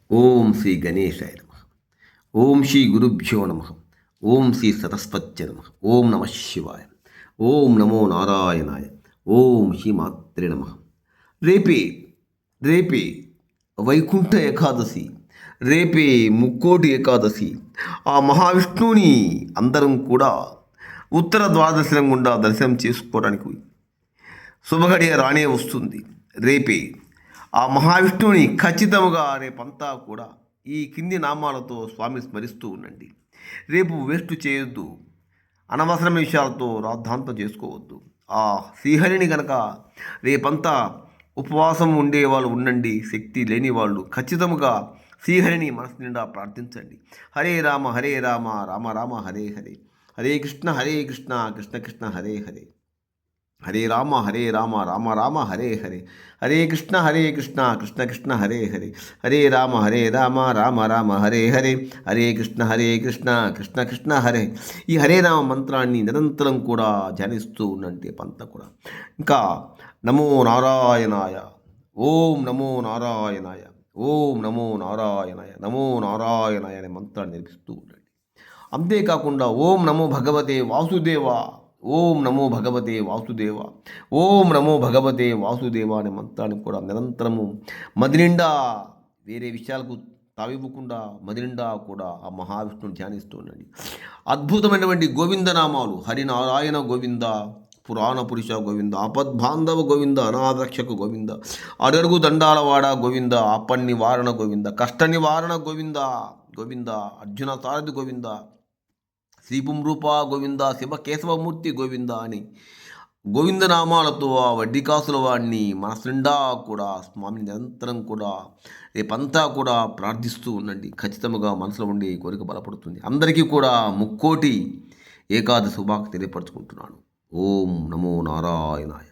ఓం శ్రీ గణేశాయ నమ. ఓం శ్రీ గురుభ్యో నమ. ఓం శ్రీ సరస్వత్య నమ. ఓం నమ శివాయ. ఓం నమో నారాయణాయ. ఓం శ్రీ మాత్రే నమ. రేపే రేపే వైకుంఠ ఏకాదశి, రేపే ముక్కోటి ఏకాదశి. ఆ మహావిష్ణువుని అందరం కూడా ఉత్తర ద్వాదశం గుండా దర్శనం చేసుకోవడానికి శుభగడియ రానే వస్తుంది. రేపే ఆ మహావిష్ణువుని ఖచ్చితంగా రేపంతా కూడా ఈ కింది నామాలతో స్వామిని స్మరిస్తూ ఉండండి. రేపు వేస్ట్ చేయొద్దు, అనవసరమైన విషయాలతో రాద్ధాంతం చేసుకోవద్దు. ఆ శ్రీహరిని కనుక రేపంతా ఉపవాసం ఉండేవాళ్ళు ఉండండి, శక్తి లేని వాళ్ళు ఖచ్చితంగా శ్రీహరిని మనసు నిండా ప్రార్థించండి. హరే రామ హరే రామ రామ రామ హరే హరే, హరే కృష్ణ కృష్ణ కృష్ణ హరే హరే, హరే రామ రామ రామ హరే హరే, హరే కృష్ణ కృష్ణ కృష్ణ హరే హరే, హరే రామ రామ రామ హరే హరే, హరే కృష్ణ కృష్ణ కృష్ణ హరే. ఈ హరే రామ మంత్రాన్ని నిరంతరం కూడా ధ్యానిస్తూ ఉండండి పంత కూడా. ఇంకా నమో నారాయణాయ, ఓం నమో నారాయణాయ, ఓం నమో నారాయణాయ, నమో నారాయణాయ అనే మంత్రాన్ని నేర్పిస్తూ ఉండండి. అంతేకాకుండా ఓం నమో భగవతే వాసుదేవ, ఓం నమో భగవతే వాసుదేవ, ఓం నమో భగవతే వాసుదేవ అనే మంత్రాన్ని కూడా నిరంతరము మదినిండా వేరే విషయాలకు తావివ్వకుండా మదినిండా కూడా ఆ మహావిష్ణువుని ధ్యానిస్తూ ఉండండి. అద్భుతమైనటువంటి గోవిందనామాలు హరినారాయణ గోవింద, పురాణ పురుష గోవింద, ఆపద్బాంధవ గోవింద, అనాథరక్షక గోవింద, అడరుగు దండాలవాడ గోవింద, ఆపన్ నివారణ గోవింద, కష్ట నివారణ గోవింద గోవింద, అర్జున సారథి గోవింద, శ్రీపుంరూప గోవింద, శివ కేశవమూర్తి గోవింద అని గోవిందనామాలతో ఆ వడ్డీకాసుల వాడిని మనసు నిండా కూడా స్వామిని నిరంతరం కూడా రేపంతా కూడా ప్రార్థిస్తూ ఉండండి. ఖచ్చితంగా మనసులో ఉండి కోరిక బలపడుతుంది. అందరికీ కూడా ముక్కోటి ఏకాదశి శుభాకాంక్షలు తెలియపరచుకుంటున్నాను. ఓం నమో నారాయణాయ.